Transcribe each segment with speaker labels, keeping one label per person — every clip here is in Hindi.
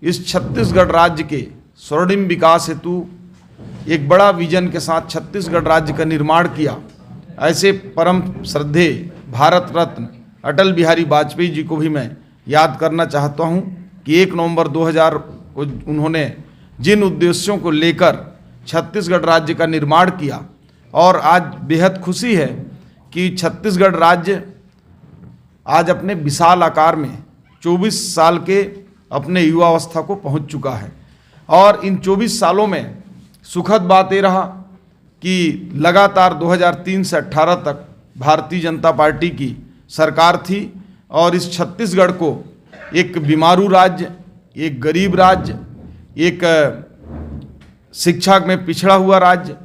Speaker 1: इस छत्तीसगढ़ राज्य के स्वर्णिम विकास हेतु एक बड़ा विजन के साथ छत्तीसगढ़ राज्य का निर्माण किया। ऐसे परम श्रद्धेय भारत रत्न अटल बिहारी वाजपेयी जी को भी मैं याद करना चाहता हूं कि 1 नवंबर 2000 को उन्होंने जिन उद्देश्यों को लेकर छत्तीसगढ़ राज्य का निर्माण किया, और आज बेहद खुशी है कि छत्तीसगढ़ राज्य आज अपने विशाल आकार में 24 साल के अपने युवावस्था को पहुंच चुका है। और इन 24 सालों में सुखद बात ये रहा कि लगातार 2003 से 18 तक भारतीय जनता पार्टी की सरकार थी, और इस छत्तीसगढ़ को एक बीमारू राज्य, एक गरीब राज्य, एक शिक्षा में पिछड़ा हुआ राज्य,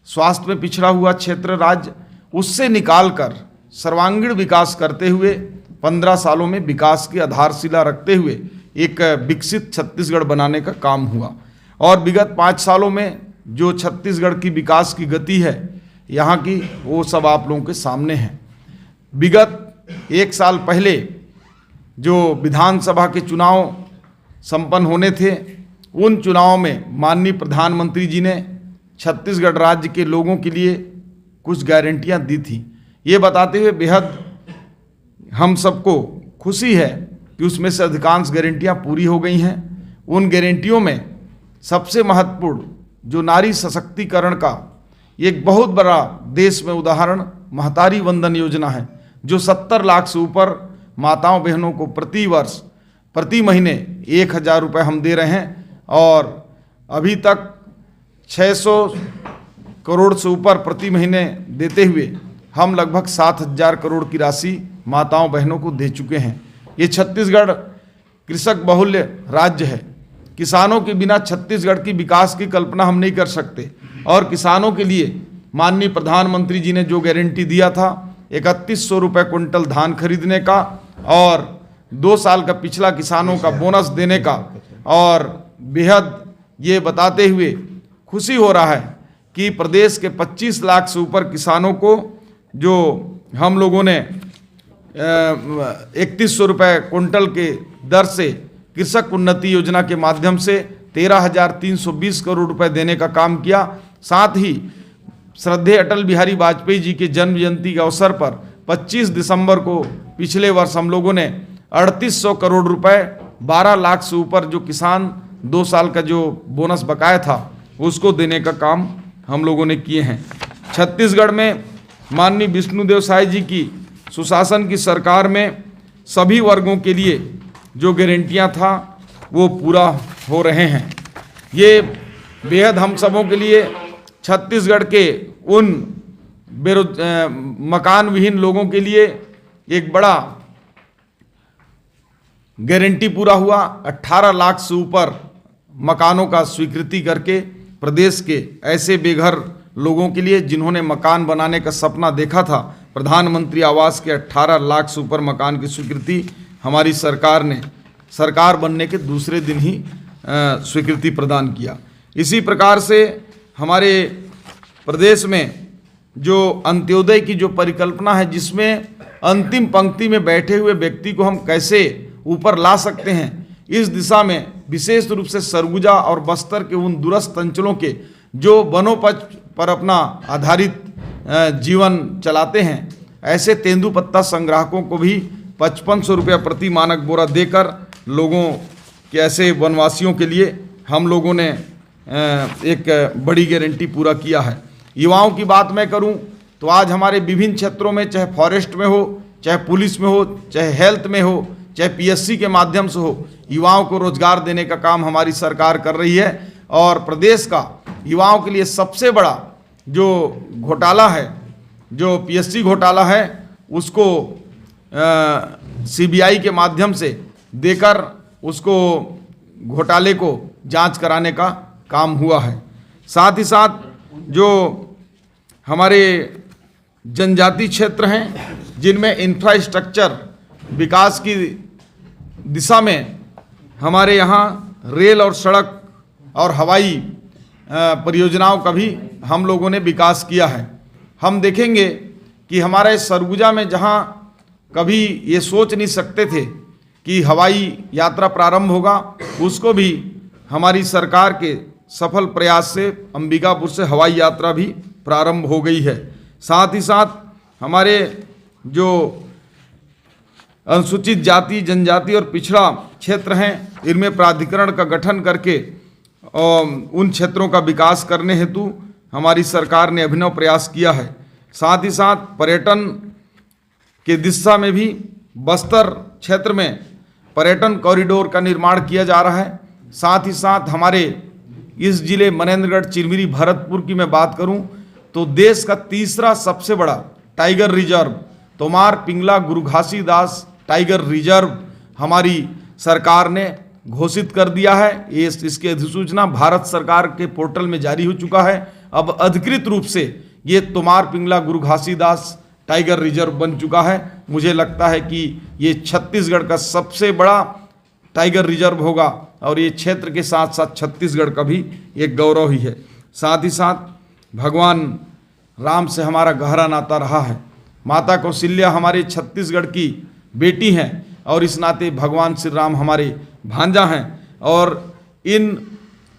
Speaker 1: स्वास्थ्य में पिछड़ा हुआ क्षेत्र राज्य, उससे निकालकर सर्वांगीण विकास करते हुए 15 सालों में विकास की आधारशिला रखते हुए एक विकसित छत्तीसगढ़ बनाने का काम हुआ। और विगत 5 सालों में जो छत्तीसगढ़ की विकास की गति है यहाँ की, वो सब आप लोगों के सामने है। विगत 1 साल पहले जो विधानसभा के चुनाव संपन्न होने थे, उन चुनावों में माननीय प्रधानमंत्री जी ने छत्तीसगढ़ राज्य के लोगों के लिए कुछ गारंटियां दी थी। ये बताते हुए बेहद हम सबको खुशी है कि उसमें से अधिकांश गारंटियां पूरी हो गई हैं। उन गारंटियों में सबसे महत्वपूर्ण जो नारी सशक्तिकरण का एक बहुत बड़ा देश में उदाहरण महतारी वंदन योजना है, जो 70 लाख से ऊपर माताओं बहनों को प्रति वर्ष प्रति महीने 1000 रुपये हम दे रहे हैं, और अभी तक 600 करोड़ से ऊपर प्रति महीने देते हुए हम लगभग 7000 करोड़ की राशि माताओं बहनों को दे चुके हैं। ये छत्तीसगढ़ कृषक बहुल्य राज्य है। किसानों के बिना छत्तीसगढ़ की विकास की कल्पना हम नहीं कर सकते, और किसानों के लिए माननीय प्रधानमंत्री जी ने जो गारंटी दिया था 3100 रुपये क्विंटल धान खरीदने का, और 2 साल का पिछला किसानों का बोनस देने का, और बेहद ये बताते हुए खुशी हो रहा है कि प्रदेश के 25 लाख से ऊपर किसानों को जो हम लोगों ने 3100 रुपये क्विंटल के दर से कृषक उन्नति योजना के माध्यम से 13,320 करोड़ रुपए देने का काम किया। साथ ही श्रद्धेय अटल बिहारी वाजपेयी जी के जन्म जयंती के अवसर पर 25 दिसंबर को पिछले वर्ष हम लोगों ने 3800 करोड़ रुपए 12 लाख से ऊपर जो किसान 2 साल का जो बोनस बकाया था उसको देने का काम हम लोगों ने किए हैं। छत्तीसगढ़ में माननीय विष्णुदेव साय जी की सुशासन की सरकार में सभी वर्गों के लिए जो गारंटियां था वो पूरा हो रहे हैं। ये बेहद हम सबों के लिए छत्तीसगढ़ के उन मकान विहीन लोगों के लिए एक बड़ा गारंटी पूरा हुआ। 18 लाख से ऊपर मकानों का स्वीकृति करके प्रदेश के ऐसे बेघर लोगों के लिए जिन्होंने मकान बनाने का सपना देखा था, प्रधानमंत्री आवास के 18 लाख से ऊपर मकान की स्वीकृति हमारी सरकार ने सरकार बनने के दूसरे दिन ही स्वीकृति प्रदान किया। इसी प्रकार से हमारे प्रदेश में जो अंत्योदय की जो परिकल्पना है, जिसमें अंतिम पंक्ति में बैठे हुए व्यक्ति को हम कैसे ऊपर ला सकते हैं, इस दिशा में विशेष रूप से सरगुजा और बस्तर के उन दूरस्थ अंचलों के जो वनोपज पर अपना आधारित जीवन चलाते हैं, ऐसे तेंदुपत्ता संग्राहकों को भी 5500 रुपया प्रति मानक बोरा देकर लोगों के ऐसे वनवासियों के लिए हम लोगों ने एक बड़ी गारंटी पूरा किया है। युवाओं की बात मैं करूं तो आज हमारे विभिन्न क्षेत्रों में, चाहे फॉरेस्ट में हो, चाहे पुलिस में हो, चाहे हेल्थ में हो, चाहे पीएससी के माध्यम से हो, युवाओं को रोजगार देने का काम हमारी सरकार कर रही है। और प्रदेश का युवाओं के लिए सबसे बड़ा जो घोटाला है, जो पीएससी घोटाला है, उसको सीबीआई के माध्यम से देकर उसको घोटाले को जांच कराने का काम हुआ है। साथ ही साथ जो हमारे जनजाति क्षेत्र हैं, जिनमें इंफ्रास्ट्रक्चर विकास की दिशा में हमारे यहाँ रेल और सड़क और हवाई परियोजनाओं का भी हम लोगों ने विकास किया है। हम देखेंगे कि हमारे सरगुजा में, जहाँ कभी ये सोच नहीं सकते थे की हवाई यात्रा प्रारंभ होगा, उसको भी हमारी सरकार के सफल प्रयास से अंबिकापुर से हवाई यात्रा भी प्रारंभ हो गई है। साथ ही साथ हमारे जो अनुसूचित जाति, जनजाति और पिछड़ा क्षेत्र हैं, इनमें प्राधिकरण का गठन करके उन क्षेत्रों का विकास करने हेतु हमारी सरकार ने अभिनव प्रयास किया है। साथ ही साथ पर्यटन के दिशा में भी बस्तर क्षेत्र में पर्यटन कॉरिडोर का निर्माण किया जा रहा है। साथ ही साथ हमारे इस जिले मनेंद्रगढ़, चिरमिरी, भरतपुर की मैं बात करूं तो देश का तीसरा सबसे बड़ा टाइगर रिजर्व तोमार पिंगला गुरु घासीदास टाइगर रिजर्व हमारी सरकार ने घोषित कर दिया है। इसकी अधिसूचना भारत सरकार के पोर्टल में जारी हो चुका है। अब अधिकृत रूप से ये तोमार पिंगला गुरु घासीदास टाइगर रिजर्व बन चुका है। मुझे लगता है कि ये छत्तीसगढ़ का सबसे बड़ा टाइगर रिजर्व होगा और ये क्षेत्र के साथ साथ छत्तीसगढ़ का भी एक गौरव ही है। साथ ही साथ भगवान राम से हमारा गहरा नाता रहा है। माता कौशल्या हमारे छत्तीसगढ़ की बेटी हैं और इस नाते भगवान श्री राम हमारे भांजा हैं। और इन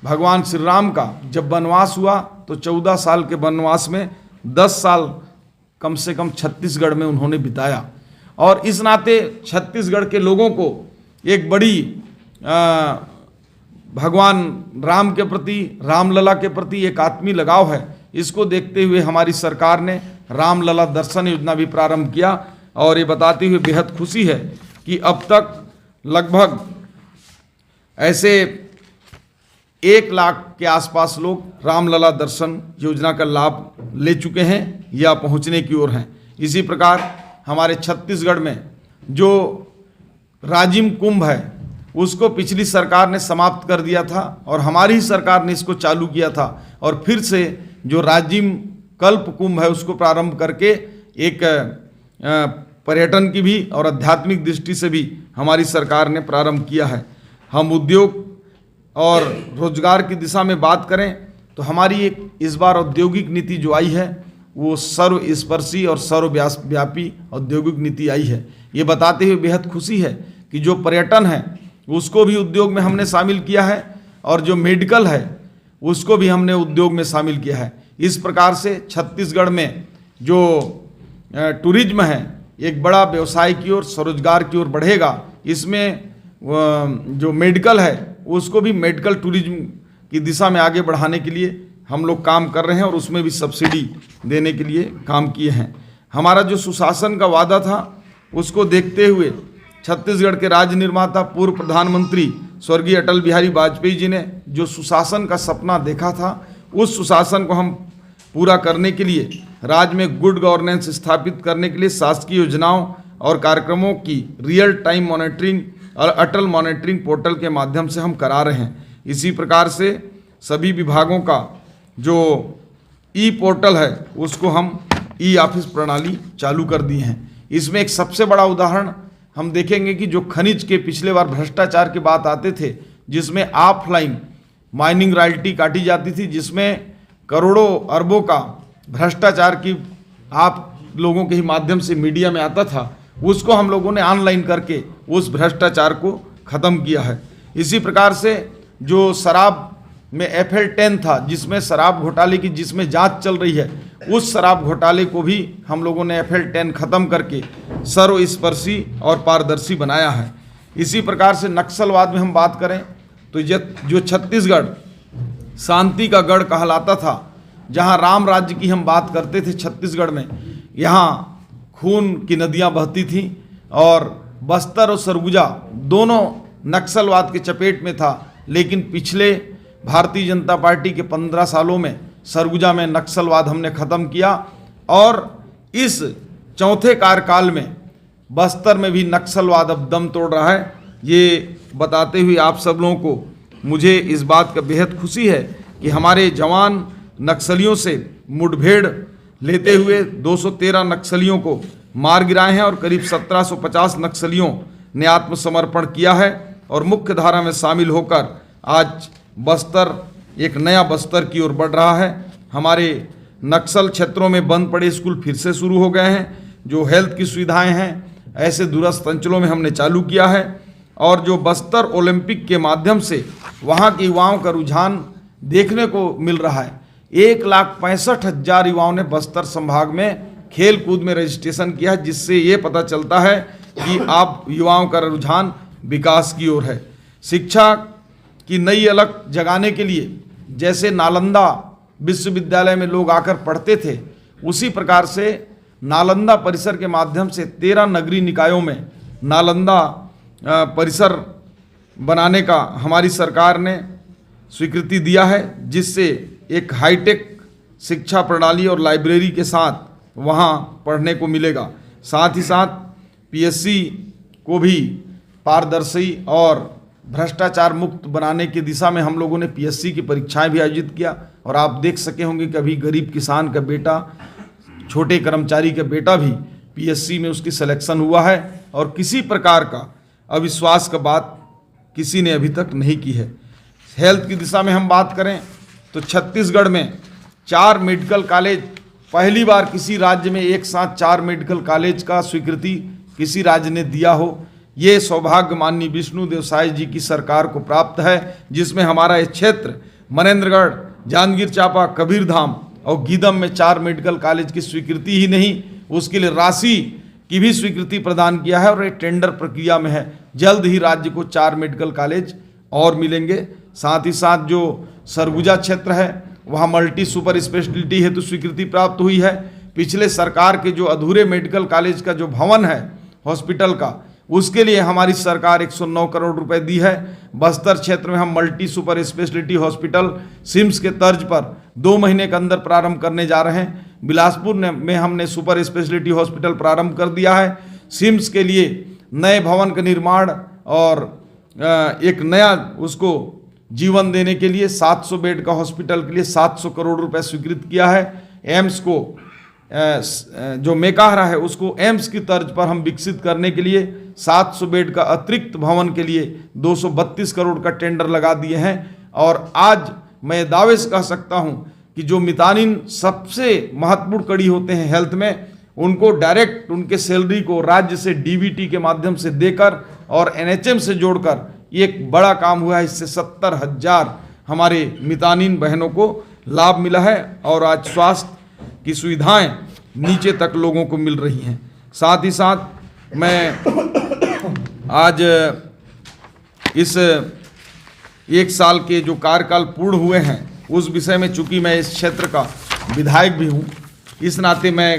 Speaker 1: भगवान श्री राम का जब वनवास हुआ तो 14 साल के वनवास में 10 साल कम से कम छत्तीसगढ़ में उन्होंने बिताया और इस नाते छत्तीसगढ़ के लोगों को एक बड़ी भगवान राम के प्रति, रामलला के प्रति एक आत्मीय लगाव है। इसको देखते हुए हमारी सरकार ने रामलला दर्शन योजना भी प्रारंभ किया और ये बताते हुए बेहद खुशी है कि अब तक लगभग ऐसे 1 लाख के आसपास लोग रामलला दर्शन योजना का लाभ ले चुके हैं या पहुंचने की ओर हैं। इसी प्रकार हमारे छत्तीसगढ़ में जो राजिम कुंभ है उसको पिछली सरकार ने समाप्त कर दिया था और हमारी ही सरकार ने इसको चालू किया था और फिर से जो राजिम कल्प कुंभ है उसको प्रारंभ करके एक पर्यटन की भी और आध्यात्मिक दृष्टि से भी हमारी सरकार ने प्रारंभ किया है। हम उद्योग और रोजगार की दिशा में बात करें तो हमारी एक इस बार औद्योगिक नीति जो आई है वो सर्वस्पर्शी और सर्वव्यापी औद्योगिक नीति आई है। ये बताते हुए बेहद खुशी है कि जो पर्यटन है उसको भी उद्योग में हमने शामिल किया है और जो मेडिकल है उसको भी हमने उद्योग में शामिल किया है। इस प्रकार से छत्तीसगढ़ में जो टूरिज्म है एक बड़ा व्यवसाय की ओर, स्वरोजगार की ओर बढ़ेगा। इसमें जो मेडिकल है उसको भी मेडिकल टूरिज्म की दिशा में आगे बढ़ाने के लिए हम लोग काम कर रहे हैं और उसमें भी सब्सिडी देने के लिए काम किए हैं। हमारा जो सुशासन का वादा था उसको देखते हुए छत्तीसगढ़ के राज्य निर्माता पूर्व प्रधानमंत्री स्वर्गीय अटल बिहारी वाजपेयी जी ने जो सुशासन का सपना देखा था उस सुशासन को हम पूरा करने के लिए राज्य में गुड गवर्नेंस स्थापित करने के लिए शासकीय योजनाओं और कार्यक्रमों की रियल टाइम मॉनिटरिंग और अटल मॉनिटरिंग पोर्टल के माध्यम से हम करा रहे हैं। इसी प्रकार से सभी विभागों का जो ई पोर्टल है उसको हम ई ऑफिस प्रणाली चालू कर दी हैं। इसमें एक सबसे बड़ा उदाहरण हम देखेंगे कि जो खनिज के पिछले बार भ्रष्टाचार की बात आते थे जिसमें ऑफलाइन माइनिंग रॉयल्टी काटी जाती थी, जिसमें करोड़ों अरबों का भ्रष्टाचार की आप लोगों के ही माध्यम से मीडिया में आता था, उसको हम लोगों ने ऑनलाइन करके उस भ्रष्टाचार को ख़त्म किया है। इसी प्रकार से जो शराब में FL10 था जिसमें शराब घोटाले की जिसमें जांच चल रही है, उस शराब घोटाले को भी हम लोगों ने FL10 ख़त्म करके सर्वस्पर्शी और पारदर्शी बनाया है। इसी प्रकार से नक्सलवाद में हम बात करें तो जो छत्तीसगढ़ शांति का गढ़ कहलाता था, जहां राम राज्य की हम बात करते थे छत्तीसगढ़ में, यहाँ खून की नदियां बहती थीं और बस्तर और सरगुजा दोनों नक्सलवाद के चपेट में था। लेकिन पिछले भारतीय जनता पार्टी के 15 सालों में सरगुजा में नक्सलवाद हमने ख़त्म किया और इस चौथे कार्यकाल में बस्तर में भी नक्सलवाद अब दम तोड़ रहा है। ये बताते हुए आप सब लोगों को मुझे इस बात का बेहद खुशी है कि हमारे जवान नक्सलियों से मुठभेड़ लेते हुए 213 नक्सलियों को मार गिराए हैं और करीब 1750 नक्सलियों ने आत्मसमर्पण किया है और मुख्य धारा में शामिल होकर आज बस्तर एक नया बस्तर की ओर बढ़ रहा है। हमारे नक्सल क्षेत्रों में बंद पड़े स्कूल फिर से शुरू हो गए हैं। जो हेल्थ की सुविधाएं हैं ऐसे दूरस्थ अंचलों में हमने चालू किया है। और जो बस्तर ओलंपिक के माध्यम से वहाँ के युवाओं का रुझान देखने को मिल रहा है। 1,65,000 युवाओं ने बस्तर संभाग में खेल कूद में रजिस्ट्रेशन किया है, जिससे ये पता चलता है कि आप युवाओं का रुझान विकास की ओर है। शिक्षा की नई अलग जगाने के लिए जैसे नालंदा विश्वविद्यालय में लोग आकर पढ़ते थे, उसी प्रकार से नालंदा परिसर के माध्यम से 13 नगरीय निकायों में नालंदा परिसर बनाने का हमारी सरकार ने स्वीकृति दिया है, जिससे एक हाईटेक शिक्षा प्रणाली और लाइब्रेरी के साथ वहाँ पढ़ने को मिलेगा। साथ ही साथ पीएससी को भी पारदर्शी और भ्रष्टाचार मुक्त बनाने की दिशा में हम लोगों ने पीएससी की परीक्षाएं भी आयोजित किया, और आप देख सके होंगे कि अभी गरीब किसान का बेटा, छोटे कर्मचारी का बेटा भी पीएससी में उसकी सिलेक्शन हुआ है, और किसी प्रकार का अविश्वास का बात किसी ने अभी तक नहीं की है। हेल्थ की दिशा में हम बात करें तो छत्तीसगढ़ में 4 मेडिकल कॉलेज, पहली बार किसी राज्य में एक साथ 4 मेडिकल कॉलेज का स्वीकृति किसी राज्य ने दिया हो। ये सौभाग्य माननीय विष्णुदेव साय जी की सरकार को प्राप्त है, जिसमें हमारा ये क्षेत्र मनेन्द्रगढ़, जांजगीर चांपा, कबीरधाम और गीदम में 4 मेडिकल कॉलेज की स्वीकृति ही नहीं, उसके लिए राशि की भी स्वीकृति प्रदान किया है, और ये टेंडर प्रक्रिया में है। जल्द ही राज्य को 4 मेडिकल कॉलेज और मिलेंगे। साथ ही साथ जो सरगुजा क्षेत्र है, वहाँ मल्टी सुपर स्पेशलिटी हेतु स्वीकृति प्राप्त हुई है। पिछले सरकार के जो अधूरे मेडिकल कॉलेज का जो भवन है हॉस्पिटल का, उसके लिए हमारी सरकार 109 करोड़ रुपए दी है। बस्तर क्षेत्र में हम multi super speciality hospital CIMS के तर्ज पर 2 महीने के अंदर प्रारंभ करने जा रहे हैं। बिलासपुर में हमने सुपर स्पेशलिटी हॉस्पिटल प्रारंभ कर दिया है। सिम्स के लिए नए भवन का निर्माण और एक नया उसको जीवन देने के लिए 700 बेड का हॉस्पिटल के लिए 700 करोड़ रुपए स्वीकृत किया है। एम्स को जो मेकाहारा है उसको एम्स की तर्ज पर हम विकसित करने के लिए 700 बेड का अतिरिक्त भवन के लिए 232 करोड़ का टेंडर लगा दिए हैं। और आज मैं दावे से कह सकता हूं कि जो मितानिन सबसे महत्वपूर्ण कड़ी होते हैं हेल्थ में, उनको डायरेक्ट उनके सैलरी को राज्य से डीबीटी के माध्यम से देकर और एनएचएम से जोड़कर ये एक बड़ा काम हुआ है। इससे 70,000 हमारे मितानिन बहनों को लाभ मिला है, और आज स्वास्थ्य की सुविधाएं नीचे तक लोगों को मिल रही हैं। साथ ही साथ मैं आज इस 1 साल के जो कार्यकाल पूर्ण हुए हैं उस विषय में, चूंकि मैं इस क्षेत्र का विधायक भी हूं, इस नाते मैं